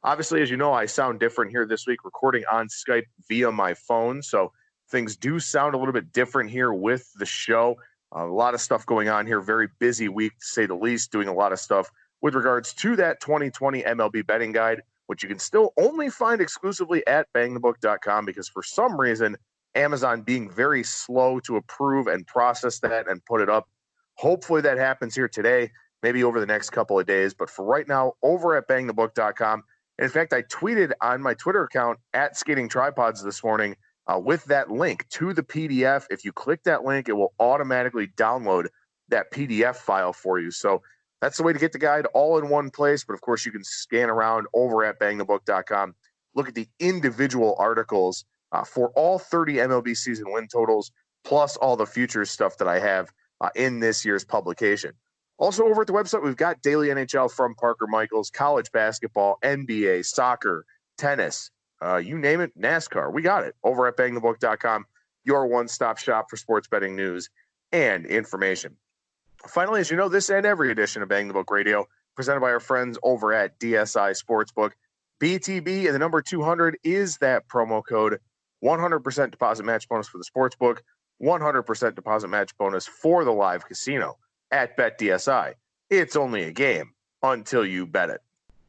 Obviously, as you know, I sound different here this week, recording on Skype via my phone. So things do sound a little bit different here with the show. A lot of stuff going on here. Very busy week, to say the least, doing a lot of stuff with regards to that 2020 MLB betting guide, which you can still only find exclusively at BangTheBook.com because for some reason, Amazon being very slow to approve and process that and put it up. Hopefully that happens here today, maybe over the next couple of days. But for right now, over at BangTheBook.com. In fact, I tweeted on my Twitter account at Skating Tripods this morning with that link to the PDF. If you click that link, it will automatically download that PDF file for you. So that's the way to get the guide all in one place. But of course, you can scan around over at BangTheBook.com. Look at the individual articles for all 30 MLB season win totals, plus all the futures stuff that I have in this year's publication. Also over at the website, we've got daily NHL from Parker Michaels, college basketball, NBA, soccer, tennis, you name it, NASCAR. We got it over at BangTheBook.com, your one-stop shop for sports betting news and information. Finally, as you know, this and every edition of Bang the Book Radio, presented by our friends over at DSI Sportsbook. BTB and the number 200 is that promo code. 100% deposit match bonus for the sportsbook, 100% deposit match bonus for the live casino at BetDSI. It's only a game until you bet it.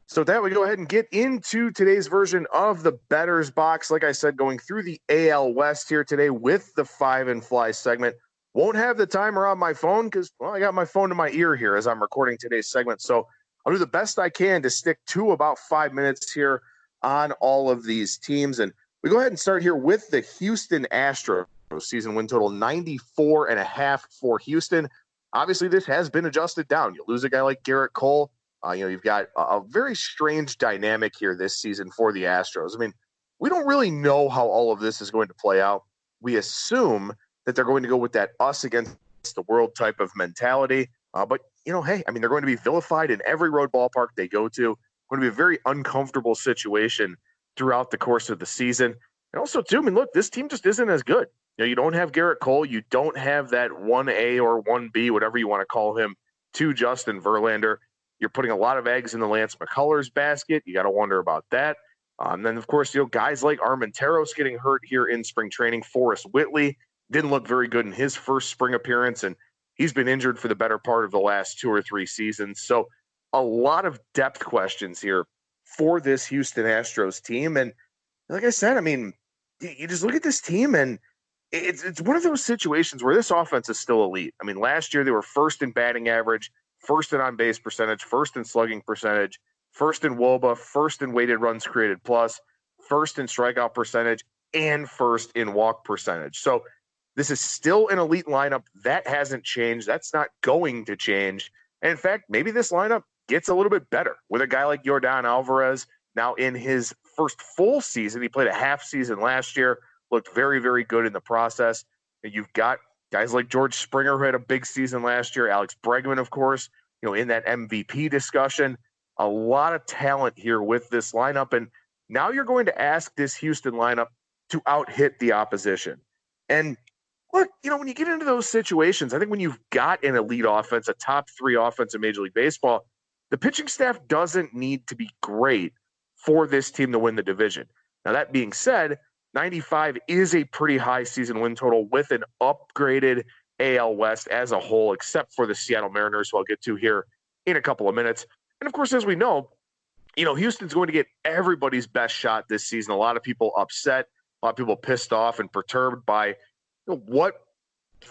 So with that, we go ahead and get into today's version of the Bettor's Box. Like I said, going through the AL West here today with the 5 and Fly segment. Won't have the timer on my phone because, well, I got my phone to my ear here as I'm recording today's segment. So I'll do the best I can to stick to about 5 minutes here on all of these teams. And we go ahead and start here with the Houston Astros. Season win total 94.5 for Houston. Obviously, this has been adjusted down. You lose a guy like Garrett Cole. You've got a very strange dynamic here this season for the Astros. I mean, we don't really know how all of this is going to play out. We assume that they're going to go with that us against the world type of mentality. But, hey, I mean, they're going to be vilified in every road ballpark they go to. Going to be a very uncomfortable situation throughout the course of the season. And also, too, I mean, look, this team just isn't as good. You don't have Garrett Cole. You don't have that 1A or 1B, whatever you want to call him, to Justin Verlander. You're putting a lot of eggs in the Lance McCullers basket. You got to wonder about that. And then, of course, guys like Armenteros getting hurt here in spring training. Forrest Whitley didn't look very good in his first spring appearance, and he's been injured for the better part of the last 2 or 3 seasons. So a lot of depth questions here for this Houston Astros team. And like I said, I mean, you just look at this team, and it's one of those situations where this offense is still elite. I mean, last year they were first in batting average, first in on-base percentage, first in slugging percentage, first in WOBA, first in weighted runs created plus, first in strikeout percentage, and first in walk percentage. So this is still an elite lineup. That hasn't changed. That's not going to change. And in fact, maybe this lineup gets a little bit better with a guy like Yordan Alvarez now in his first full season. He played a half season last year. Looked very, very good in the process. You've got guys like George Springer, who had a big season last year. Alex Bregman, of course, in that MVP discussion. A lot of talent here with this lineup. And now you're going to ask this Houston lineup to out-hit the opposition. And look, when you get into those situations, I think when you've got an elite offense, a top 3 offense in Major League Baseball, the pitching staff doesn't need to be great for this team to win the division. Now, that being said, 95 is a pretty high season win total with an upgraded AL West as a whole, except for the Seattle Mariners, who I'll get to here in a couple of minutes. And of course, as we know, Houston's going to get everybody's best shot this season. A lot of people upset, a lot of people pissed off and perturbed by what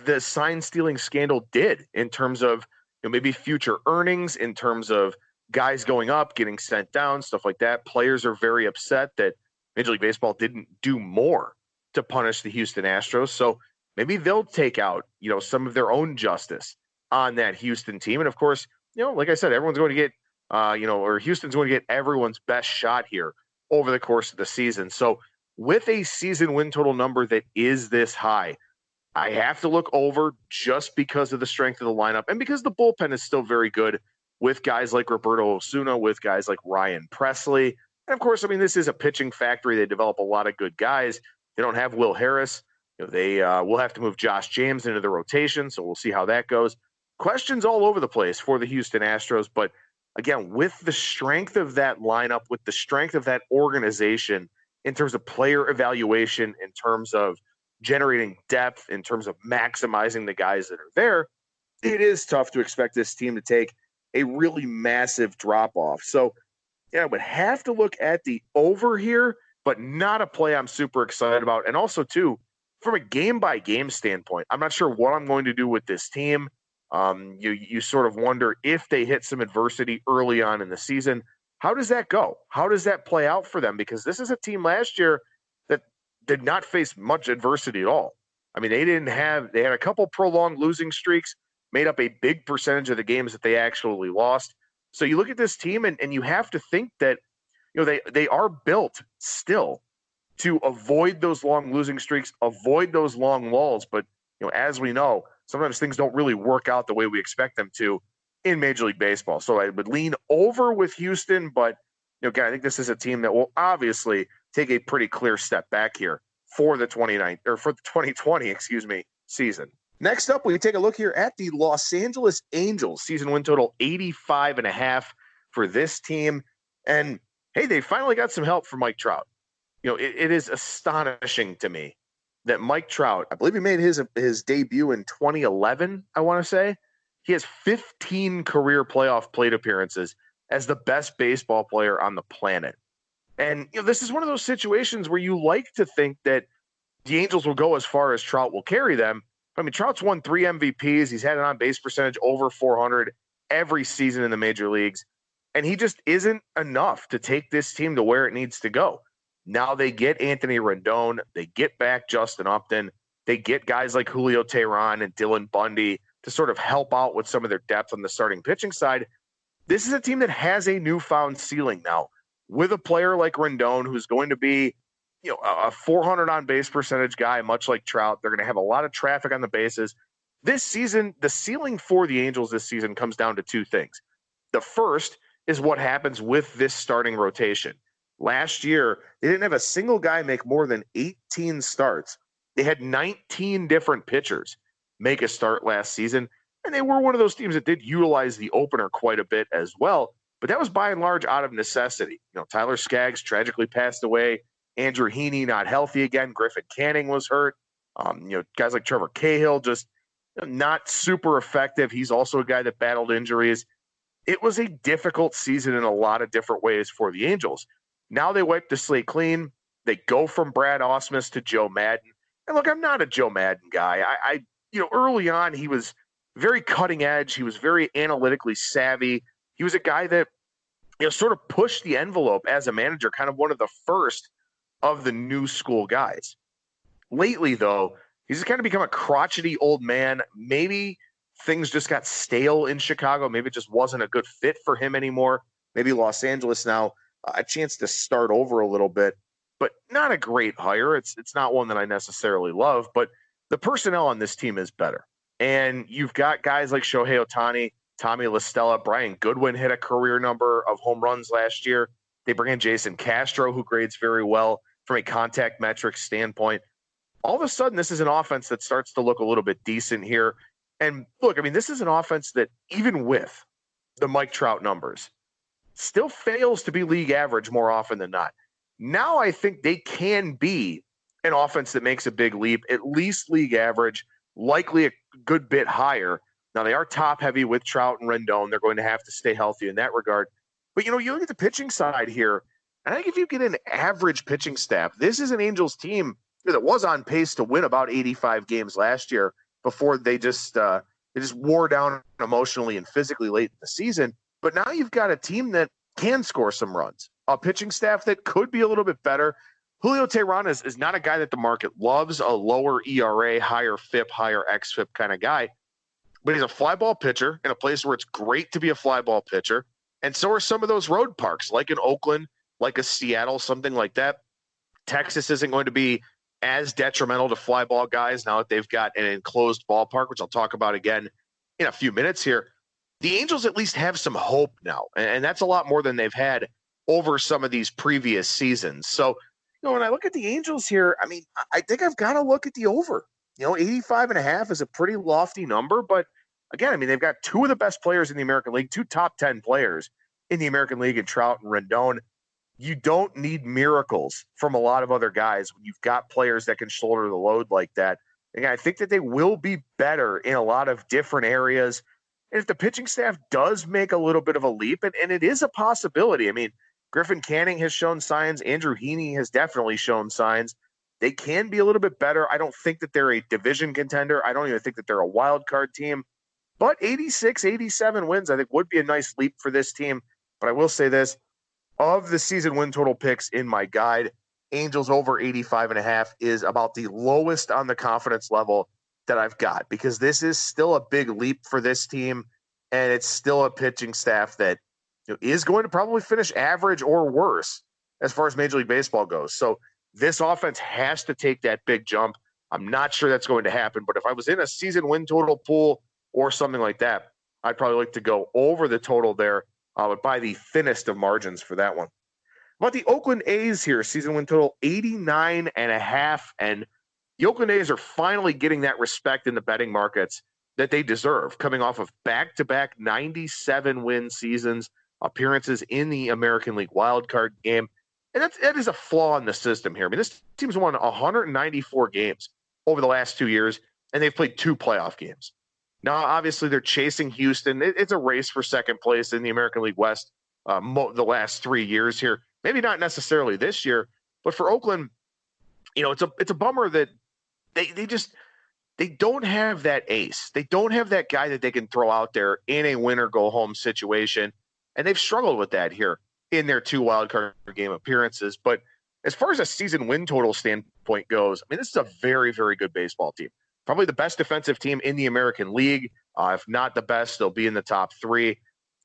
the sign stealing scandal did in terms of maybe future earnings, in terms of guys going up, getting sent down, stuff like that. Players are very upset that Major League Baseball didn't do more to punish the Houston Astros. So maybe they'll take out, some of their own justice on that Houston team. And of course, like I said, everyone's going to get, or Houston's going to get everyone's best shot here over the course of the season. So with a season win total number that is this high, I have to look over just because of the strength of the lineup and because the bullpen is still very good with guys like Roberto Osuna, with guys like Ryan Presley. And of course, I mean, this is a pitching factory. They develop a lot of good guys. They don't have Will Harris. They will have to move Josh James into the rotation, so we'll see how that goes. Questions all over the place for the Houston Astros, but again, with the strength of that lineup, with the strength of that organization in terms of player evaluation, in terms of generating depth, in terms of maximizing the guys that are there, it is tough to expect this team to take a really massive drop off. So, yeah, I would have to look at the over here, but not a play I'm super excited about. And also, too, from a game-by-game standpoint, I'm not sure what I'm going to do with this team. You sort of wonder if they hit some adversity early on in the season. How does that go? How does that play out for them? Because this is a team last year that did not face much adversity at all. I mean, they had a couple prolonged losing streaks, made up a big percentage of the games that they actually lost. So you look at this team and you have to think that, they are built still to avoid those long losing streaks, avoid those long lulls. But, as we know, sometimes things don't really work out the way we expect them to in Major League Baseball. So I would lean over with Houston, but, again, I think this is a team that will obviously take a pretty clear step back here for the 2020, season. Next up, we take a look here at the Los Angeles Angels. Season win total 85.5 for this team. And, hey, they finally got some help from Mike Trout. It is astonishing to me that Mike Trout, I believe he made his debut in 2011, I want to say. He has 15 career playoff plate appearances as the best baseball player on the planet. And, this is one of those situations where you like to think that the Angels will go as far as Trout will carry them. I mean, Trout's won 3 MVPs. He's had an on-base percentage over 400 every season in the major leagues. And he just isn't enough to take this team to where it needs to go. Now they get Anthony Rendon. They get back Justin Upton. They get guys like Julio Teheran and Dylan Bundy to sort of help out with some of their depth on the starting pitching side. This is a team that has a newfound ceiling now with a player like Rendon, who's going to be a 400 on-base percentage guy, much like Trout. They're going to have a lot of traffic on the bases. This season, the ceiling for the Angels this season comes down to two things. The first is what happens with this starting rotation. Last year, they didn't have a single guy make more than 18 starts. They had 19 different pitchers make a start last season, and they were one of those teams that did utilize the opener quite a bit as well, but that was by and large out of necessity. Tyler Skaggs tragically passed away. Andrew Heaney not healthy again. Griffin Canning was hurt. Guys like Trevor Cahill just not super effective. He's also a guy that battled injuries. It was a difficult season in a lot of different ways for the Angels. Now they wipe the slate clean. They go from Brad Ausmus to Joe Madden. And look, I'm not a Joe Madden guy. I early on, he was very cutting edge. He was very analytically savvy. He was a guy that, sort of pushed the envelope as a manager, kind of one of the first of the new school guys. Lately, though, he's kind of become a crotchety old man. Maybe things just got stale in Chicago. Maybe it just wasn't a good fit for him anymore. Maybe Los Angeles now a chance to start over a little bit, but not a great hire. It's not one that I necessarily love, but the personnel on this team is better. And you've got guys like Shohei Ohtani, Tommy La Stella, Brian Goodwin hit a career number of home runs last year. They bring in Jason Castro, who grades very well from a contact metrics standpoint. All of a sudden, this is an offense that starts to look a little bit decent here. And look, I mean, this is an offense that even with the Mike Trout numbers, still fails to be league average more often than not. Now I think they can be an offense that makes a big leap, at least league average, likely a good bit higher. Now they are top heavy with Trout and Rendon. They're going to have to stay healthy in that regard. But, you look at the pitching side here, and I think if you get an average pitching staff, this is an Angels team that was on pace to win about 85 games last year before they just wore down emotionally and physically late in the season. But now you've got a team that can score some runs, a pitching staff that could be a little bit better. Julio Teheran is not a guy that the market loves, a lower ERA, higher FIP, higher XFIP kind of guy. But he's a fly ball pitcher in a place where it's great to be a fly ball pitcher. And so are some of those road parks, like in Oakland, like a Seattle, something like that. Texas isn't going to be as detrimental to fly ball guys now that they've got an enclosed ballpark, which I'll talk about again in a few minutes here. The Angels at least have some hope now, and that's a lot more than they've had over some of these previous seasons. So, when I look at the Angels here, I mean, I think I've got to look at the over. 85.5 is a pretty lofty number, but again, I mean, they've got two of the best players in the American League, two top 10 players in the American League in Trout and Rendon. You don't need miracles from a lot of other guys when you've got players that can shoulder the load like that. And I think that they will be better in a lot of different areas. And if the pitching staff does make a little bit of a leap, and it is a possibility. I mean, Griffin Canning has shown signs. Andrew Heaney has definitely shown signs. They can be a little bit better. I don't think that they're a division contender. I don't even think that they're a wild card team. But 86, 87 wins, I think, would be a nice leap for this team. But I will say this. Of the season win total picks in my guide, Angels over 85.5 is about the lowest on the confidence level that I've got, because this is still a big leap for this team, and it's still a pitching staff that is going to probably finish average or worse as far as Major League Baseball goes. So this offense has to take that big jump. I'm not sure that's going to happen, but if I was in a season win total pool or something like that, I'd probably like to go over the total there. But by the thinnest of margins for that one. About the Oakland A's here, season win total 89.5, and the Oakland A's are finally getting that respect in the betting markets that they deserve, coming off of back-to-back 97-win seasons, appearances in the American League wildcard game. And that is a flaw in the system here. I mean, this team's won 194 games over the last 2 years, and they've played 2 playoff games. Now, obviously, they're chasing Houston. It's a race for second place in the American League West the last 3 years here. Maybe not necessarily this year, but for Oakland, it's a bummer that they don't have that ace. They don't have that guy that they can throw out there in a win-or-go-home situation, and they've struggled with that here in their 2 wildcard game appearances. But as far as a season win total standpoint goes, I mean, this is a very, very good baseball team. Probably the best defensive team in the American League. If not the best, they'll be in the top 3.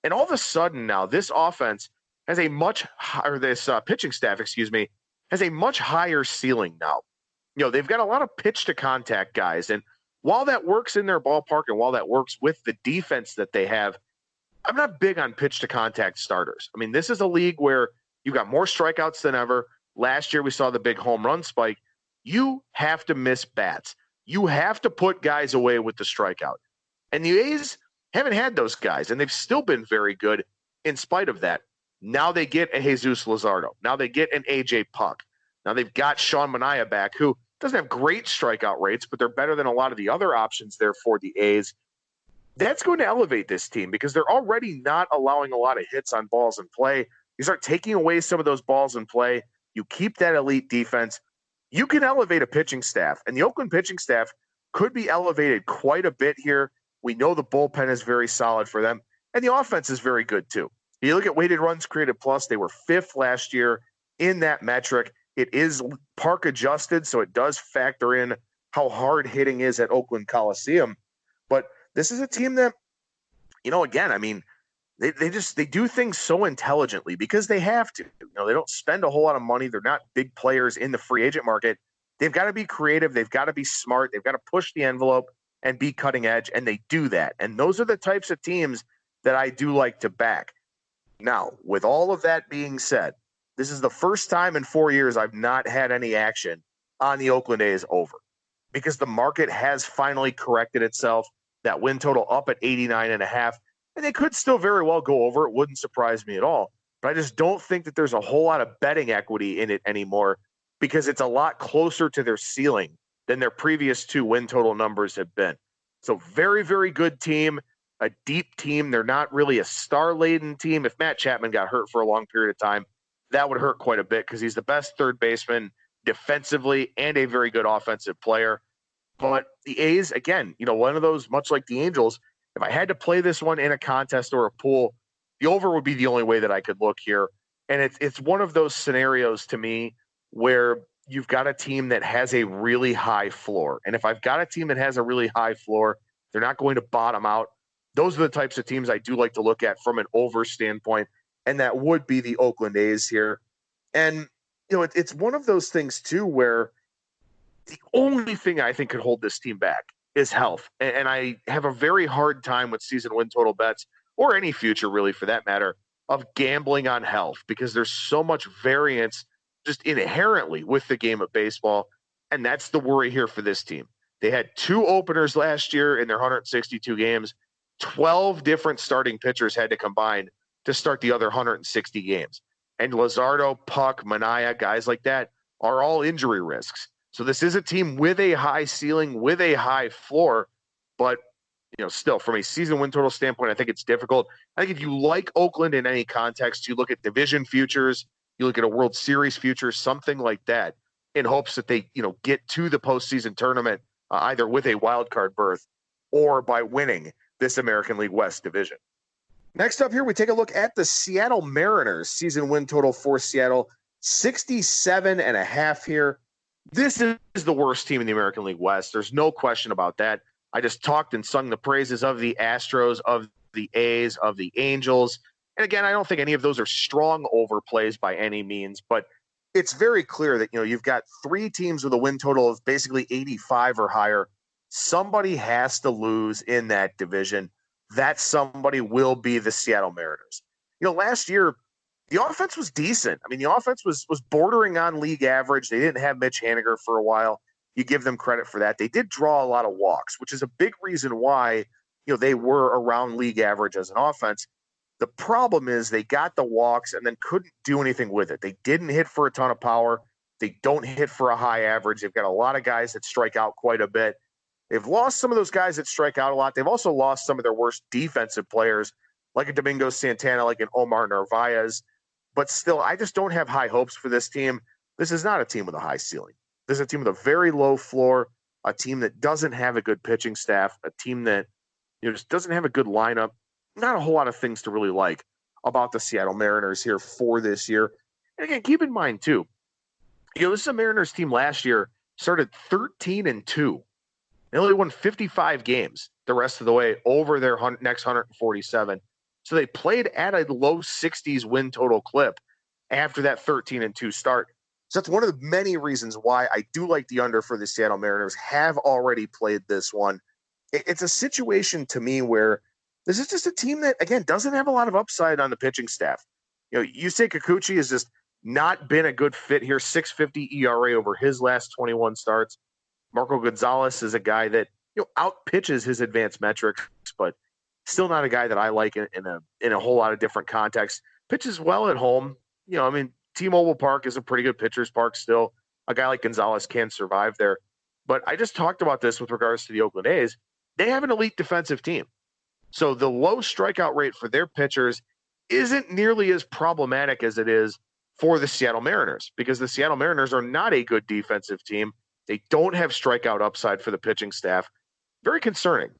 And all of a sudden now, this offense has a much higher, this pitching staff, has a much higher ceiling now. They've got a lot of pitch to contact guys. And while that works in their ballpark and while that works with the defense that they have, I'm not big on pitch to contact starters. I mean, this is a league where you've got more strikeouts than ever. Last year, we saw the big home run spike. You have to miss bats. You have to put guys away with the strikeout. And the A's haven't had those guys, and they've still been very good in spite of that. Now they get a Jesus Luzardo. Now they get an A.J. Puck. Now they've got Sean Manaea back, who doesn't have great strikeout rates, but they're better than a lot of the other options there for the A's. That's going to elevate this team because they're already not allowing a lot of hits on balls in play. You start taking away some of those balls in play. You keep that elite defense. You can elevate a pitching staff, and the Oakland pitching staff could be elevated quite a bit here. We know the bullpen is very solid for them, and the offense is very good too. You look at weighted runs created plus, they were 5th last year in that metric. It is park adjusted, so it does factor in how hard hitting is at Oakland Coliseum. But this is a team that, again, I mean, they do things so intelligently because they have to. They don't spend a whole lot of money. They're not big players in the free agent market. They've got to be creative. They've got to be smart. They've got to push the envelope and be cutting edge, and they do that. And those are the types of teams that I do like to back. Now, with all of that being said, this is the first time in 4 years I've not had any action on the Oakland A's over because the market has finally corrected itself. That win total up at 89.5. And they could still very well go over. It wouldn't surprise me at all. But I just don't think that there's a whole lot of betting equity in it anymore because it's a lot closer to their ceiling than their previous 2 win total numbers have been. So very, very good team, a deep team. They're not really a star-laden team. If Matt Chapman got hurt for a long period of time, that would hurt quite a bit because he's the best third baseman defensively and a very good offensive player. But the A's, again, one of those, much like the Angels, if I had to play this one in a contest or a pool, the over would be the only way that I could look here. And it's one of those scenarios to me where you've got a team that has a really high floor. And if I've got a team that has a really high floor, they're not going to bottom out. Those are the types of teams I do like to look at from an over standpoint. And that would be the Oakland A's here. And, it's one of those things too, where the only thing I think could hold this team back is health. And I have a very hard time with season win total bets, or any future really for that matter, of gambling on health because there's so much variance just inherently with the game of baseball. And that's the worry here for this team. They had 2 openers last year in their 162 games. 12 different starting pitchers had to combine to start the other 160 games. And Luzardo, Puck, Manaea, guys like that are all injury risks. So this is a team with a high ceiling, with a high floor, but still from a season win total standpoint, I think it's difficult. I think if you like Oakland in any context, you look at division futures, you look at a World Series future, something like that, in hopes that they, get to the postseason tournament either with a wild card berth or by winning this American League West division. Next up here, we take a look at the Seattle Mariners season win total for Seattle, 67.5 here. This is the worst team in the American League West. There's no question about that. I just talked and sung the praises of the Astros, of the A's, of the Angels. And again, I don't think any of those are strong overplays by any means, but it's very clear that, you've got three teams with a win total of basically 85 or higher. Somebody has to lose in that division. That somebody will be the Seattle Mariners. Last year, the offense was decent. I mean, the offense was bordering on league average. They didn't have Mitch Haniger for a while. You give them credit for that. They did draw a lot of walks, which is a big reason why, they were around league average as an offense. The problem is they got the walks and then couldn't do anything with it. They didn't hit for a ton of power. They don't hit for a high average. They've got a lot of guys that strike out quite a bit. They've lost some of those guys that strike out a lot. They've also lost some of their worst defensive players, like a Domingo Santana, like an Omar Narvaez. But still, I just don't have high hopes for this team. This is not a team with a high ceiling. This is a team with a very low floor, a team that doesn't have a good pitching staff, a team that just doesn't have a good lineup. Not a whole lot of things to really like about the Seattle Mariners here for this year. And again, keep in mind, too, this is a Mariners team last year, started 13-2. They only won 55 games the rest of the way over their next 147. So they played at a low 60s win total clip after that 13-2 start. So that's one of the many reasons why I do like the under for the Seattle Mariners. Have already played this one. It's a situation to me where this is just a team that, again, doesn't have a lot of upside on the pitching staff. Yusei Kikuchi has just not been a good fit here. 6.50 ERA over his last 21 starts. Marco Gonzalez is a guy that outpitches his advanced metrics, but still not a guy that I like in a whole lot of different contexts. Pitches well at home. T-Mobile Park is a pretty good pitcher's park still. A guy like Gonzalez can survive there. But I just talked about this with regards to the Oakland A's. They have an elite defensive team. So the low strikeout rate for their pitchers isn't nearly as problematic as it is for the Seattle Mariners, because the Seattle Mariners are not a good defensive team. They don't have strikeout upside for the pitching staff. Very concerning.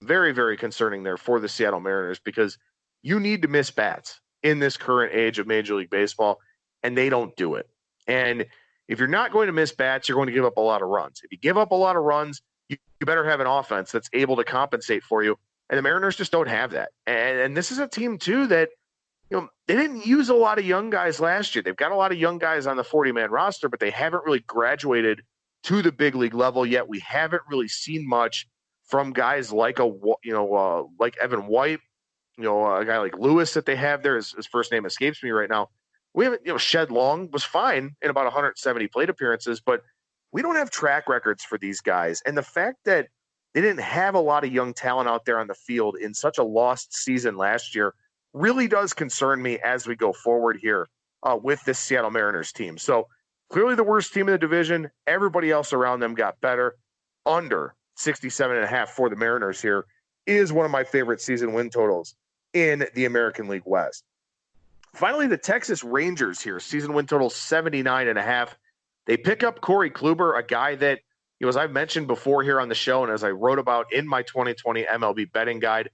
Very, very concerning there for the Seattle Mariners, because you need to miss bats in this current age of Major League Baseball, and they don't do it. And if you're not going to miss bats, you're going to give up a lot of runs. If you give up a lot of runs, you better have an offense that's able to compensate for you. And the Mariners just don't have that. And this is a team, too, that they didn't use a lot of young guys last year. They've got a lot of young guys on the 40-man roster, but they haven't really graduated to the big league level yet. We haven't really seen much from guys like like Evan White, a guy like Lewis that they have there. His first name escapes me right now. We haven't, Shed Long was fine in about 170 plate appearances, but we don't have track records for these guys. And the fact that they didn't have a lot of young talent out there on the field in such a lost season last year really does concern me as we go forward here with this Seattle Mariners team. So clearly the worst team in the division. Everybody else around them got better. Under 67.5 for the Mariners here is one of my favorite season win totals in the American League West. Finally, the Texas Rangers here, season win total 79.5. They pick up Corey Kluber, a guy that, as I've mentioned before here on the show, and as I wrote about in my 2020 MLB betting guide,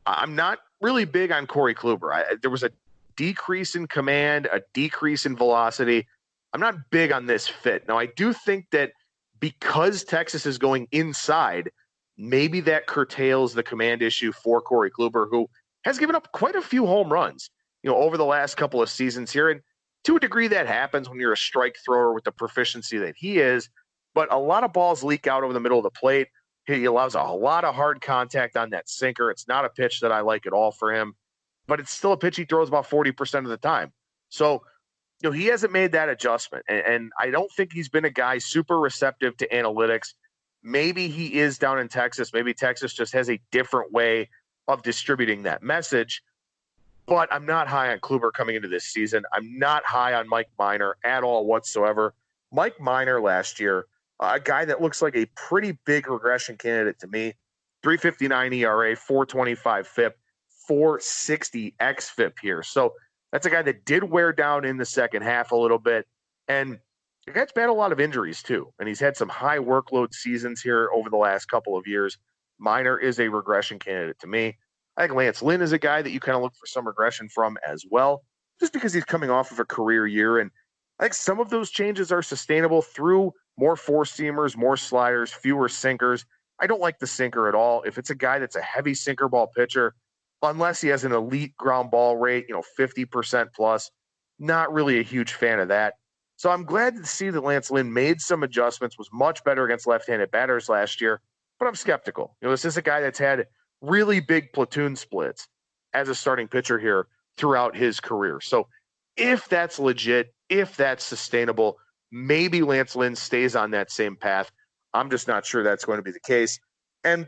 I'm not really big on Corey Kluber. There was a decrease in command, a decrease in velocity. I'm not big on this fit. Now, I do think that because Texas is going inside, maybe that curtails the command issue for Corey Kluber, who has given up quite a few home runs, over the last couple of seasons here. And to a degree, that happens when you're a strike thrower with the proficiency that he is. But a lot of balls leak out over the middle of the plate. He allows a lot of hard contact on that sinker. It's not a pitch that I like at all for him, but it's still a pitch he throws about 40% of the time. So, he hasn't made that adjustment. And I don't think he's been a guy super receptive to analytics. Maybe he is down in Texas. Maybe Texas just has a different way of distributing that message. but I'm not high on Kluber coming into this season. I'm not high on Mike Minor at all whatsoever. Mike Minor last year, a guy that looks like a pretty big regression candidate to me. 3.59 ERA, 4.25 FIP, 4.60 xFIP here. So that's a guy that did wear down in the second half a little bit. And the guy's had a lot of injuries too. And he's had some high workload seasons here over the last couple of years. Minor is a regression candidate to me. I think Lance Lynn is a guy that you kind of look for some regression from as well, just because he's coming off of a career year. And I think some of those changes are sustainable through more four-seamers, more sliders, fewer sinkers. I don't like the sinker at all. If it's a guy that's a heavy sinker ball pitcher, unless he has an elite ground ball rate, 50% plus, not really a huge fan of that. So I'm glad to see that Lance Lynn made some adjustments, was much better against left-handed batters last year, but I'm skeptical. This is a guy that's had really big platoon splits as a starting pitcher here throughout his career. So if that's legit, if that's sustainable, maybe Lance Lynn stays on that same path. I'm just not sure that's going to be the case. And,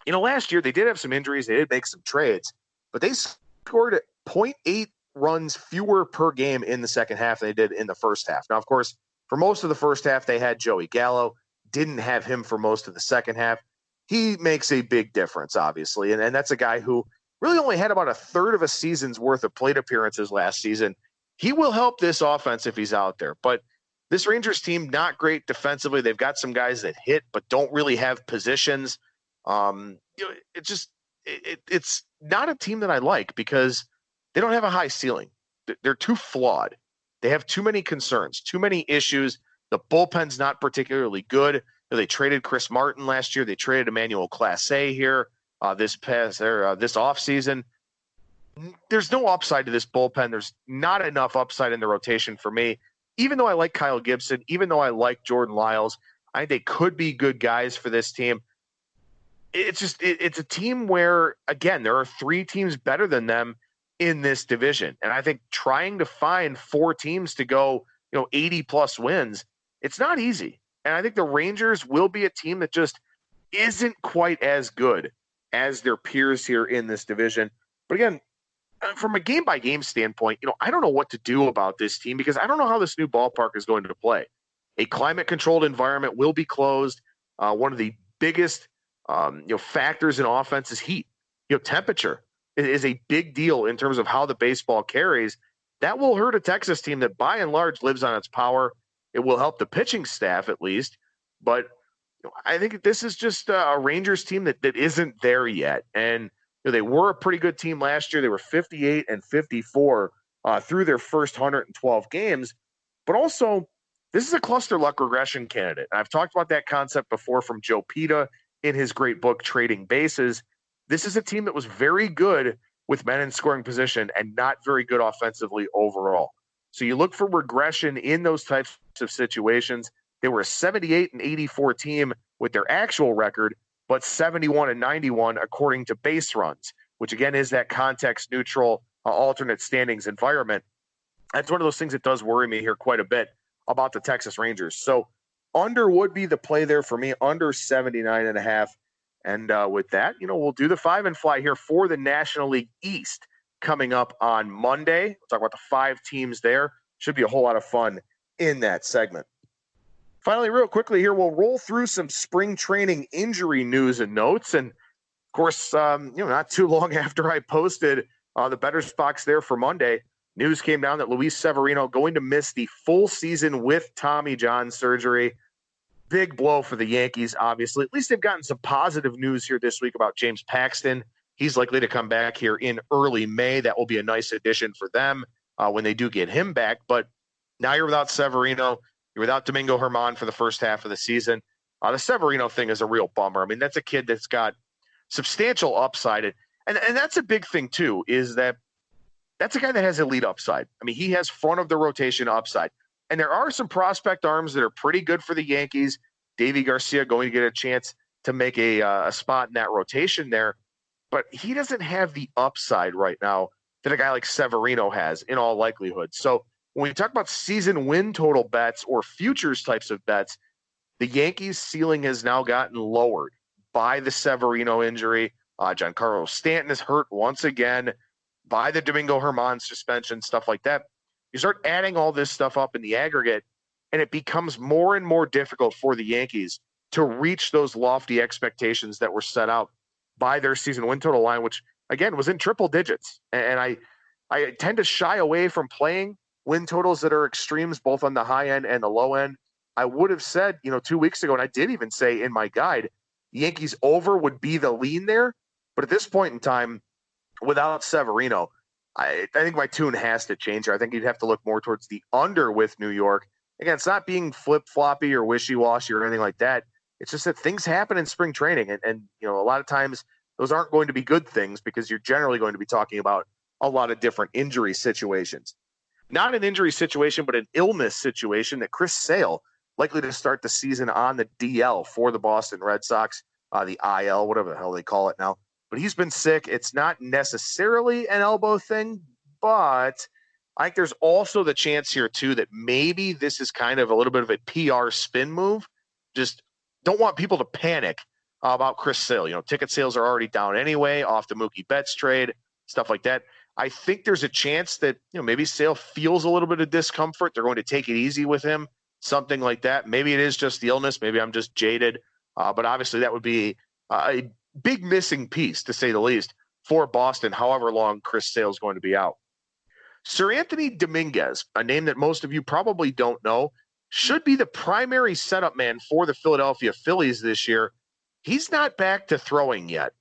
last year they did have some injuries. They did make some trades, but they scored 0.8 runs fewer per game in the second half than they did in the first half. Now, of course, for most of the first half, they had Joey Gallo. Didn't have him for most of the second half. He makes a big difference, obviously. And that's a guy who really only had about a third of a season's worth of plate appearances last season. He will help this offense if he's out there. But this Rangers team, not great defensively. They've got some guys that hit but don't really have positions. It's not a team that I like because they don't have a high ceiling. They're too flawed. They have too many concerns, too many issues. The bullpen's not particularly good. They traded Chris Martin last year. They traded Emmanuel Clase here this offseason. There's no upside to this bullpen. There's not enough upside in the rotation for me. Even though I like Kyle Gibson, even though I like Jordan Lyles, I think they could be good guys for this team. It's a team where, again, there are three teams better than them in this division. And I think trying to find four teams to go, 80 plus wins, it's not easy. And I think the Rangers will be a team that just isn't quite as good as their peers here in this division. But again, from a game-by-game standpoint, I don't know what to do about this team because I don't know how this new ballpark is going to play. A climate-controlled environment will be closed. One of the biggest factors in offense is heat. Temperature is a big deal in terms of how the baseball carries. That will hurt a Texas team that, by and large, lives on its power. It will help the pitching staff at least. But I think this is just a Rangers team that isn't there yet. And they were a pretty good team last year. They were 58 and 54 through their first 112 games. But also, this is a cluster luck regression candidate. And I've talked about that concept before from Joe Pita in his great book, Trading Bases. This is a team that was very good with men in scoring position and not very good offensively overall. So you look for regression in those types of situations. They were a 78 and 84 team with their actual record, but 71 and 91 according to base runs, which again is that context neutral alternate standings environment. That's one of those things that does worry me here quite a bit about the Texas Rangers. So under would be the play there for me, under 79.5. And with that, we'll do the 5 and fly here for the National League East coming up on Monday. We'll talk about the 5 teams there. Should be a whole lot of fun in that segment. Finally, real quickly here, we'll roll through some spring training injury news and notes. And of course, not too long after I posted the Bettor box there for Monday, news came down that Luis Severino going to miss the full season with Tommy John surgery. Big blow for the Yankees, obviously. At least they've gotten some positive news here this week about James Paxton. He's likely to come back here in early May. That will be a nice addition for them when they do get him back. But now you're without Severino. You're without Domingo Germán for the first half of the season. The Severino thing is a real bummer. I mean, that's a kid that's got substantial upside. And that's a big thing, too, is that's a guy that has elite upside. I mean, he has front of the rotation upside. And there are some prospect arms that are pretty good for the Yankees. Davy Garcia going to get a chance to make a spot in that rotation there. But he doesn't have the upside right now that a guy like Severino has in all likelihood. So when we talk about season win total bets or futures types of bets, the Yankees' ceiling has now gotten lowered by the Severino injury. Giancarlo Stanton is hurt once again. by the Domingo Germán suspension, stuff like that. You start adding all this stuff up in the aggregate, and it becomes more and more difficult for the Yankees to reach those lofty expectations that were set out by their season win total line, which, again, was in triple digits. And I tend to shy away from playing win totals that are extremes, both on the high end and the low end. I would have said, 2 weeks ago, and I did even say in my guide, Yankees over would be the lean there. But at this point in time, without Severino, I think my tune has to change here. I think you'd have to look more towards the under with New York. Again, it's not being flip-floppy or wishy-washy or anything like that. It's just that things happen in spring training. And a lot of times those aren't going to be good things because you're generally going to be talking about a lot of different injury situations. Not an injury situation, but an illness situation that Chris Sale, likely to start the season on the DL for the Boston Red Sox, the IL, whatever the hell they call it now. But he's been sick. It's not necessarily an elbow thing, but I think there's also the chance here, too, that maybe this is kind of a little bit of a PR spin move. Just don't want people to panic about Chris Sale. Ticket sales are already down anyway off the Mookie Betts trade, stuff like that. I think there's a chance that maybe Sale feels a little bit of discomfort. They're going to take it easy with him, something like that. Maybe it is just the illness. Maybe I'm just jaded. But obviously that would be a big missing piece, to say the least, for Boston, however long Chris Sale is going to be out. Sir Anthony Dominguez, a name that most of you probably don't know, should be the primary setup man for the Philadelphia Phillies this year. He's not back to throwing yet.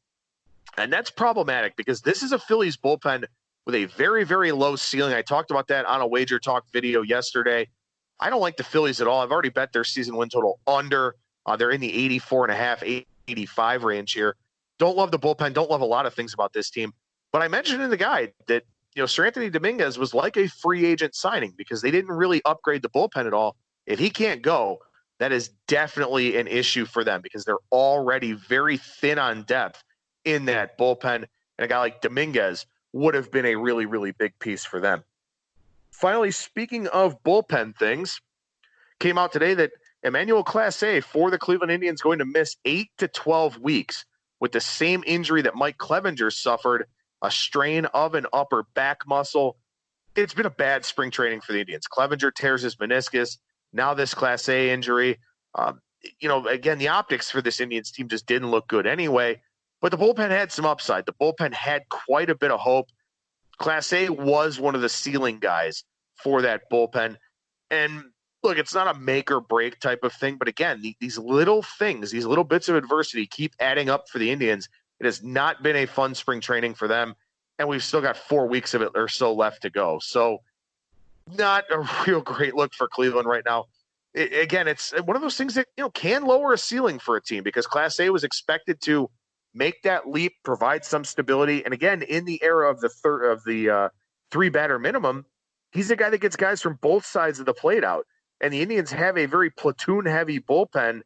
And that's problematic because this is a Phillies bullpen with a very, very low ceiling. I talked about that on a Wager Talk video yesterday. I don't like the Phillies at all. I've already bet their season win total under. They're in the 84.5, 85 range here. Don't love the bullpen. Don't love a lot of things about this team. But I mentioned in the guide that Sir Anthony Dominguez was like a free agent signing because they didn't really upgrade the bullpen at all. If he can't go, that is definitely an issue for them because they're already very thin on depth in that bullpen. And a guy like Dominguez would have been a really, really big piece for them. Finally, speaking of bullpen things, came out today that Emmanuel Clase for the Cleveland Indians going to miss 8 to 12 weeks with the same injury that Mike Clevenger suffered, a strain of an upper back muscle. It's been a bad spring training for the Indians. Clevenger tears his meniscus. Now this Clase injury. Again, the optics for this Indians team just didn't look good anyway, but the bullpen had some upside. The bullpen had quite a bit of hope. Clase was one of the ceiling guys for that bullpen. And look, it's not a make or break type of thing, but again, these little things, these little bits of adversity keep adding up for the Indians. It has not been a fun spring training for them, and we've still got 4 weeks of it or so left to go. So not a real great look for Cleveland right now. Again, it's one of those things that can lower a ceiling for a team because Class A was expected to make that leap, provide some stability, and again, in the era of the three batter minimum, he's the guy that gets guys from both sides of the plate out. And the Indians have a very platoon-heavy bullpen.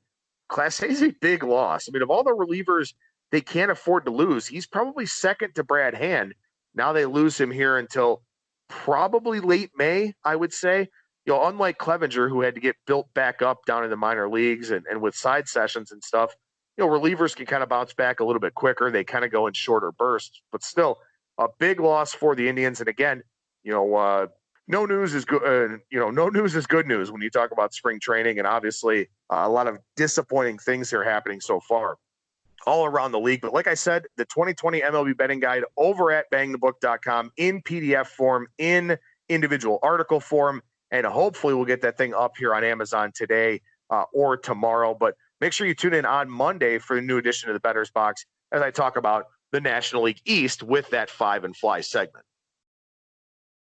Class A is a big loss. I mean, of all the relievers they can't afford to lose, he's probably second to Brad Hand. Now they lose him here until probably late May, I would say. Unlike Clevenger, who had to get built back up down in the minor leagues and with side sessions and stuff, relievers can kind of bounce back a little bit quicker. They kind of go in shorter bursts. But still, a big loss for the Indians. And again, no news is good. No news is good news when you talk about spring training, and obviously a lot of disappointing things here happening so far all around the league. But like I said, the 2020 MLB betting guide over at BangTheBook.com in PDF form, in individual article form, and hopefully we'll get that thing up here on Amazon today or tomorrow. But make sure you tune in on Monday for the new edition of the Bettor's Box as I talk about the National League East with that 5 and Fly segment.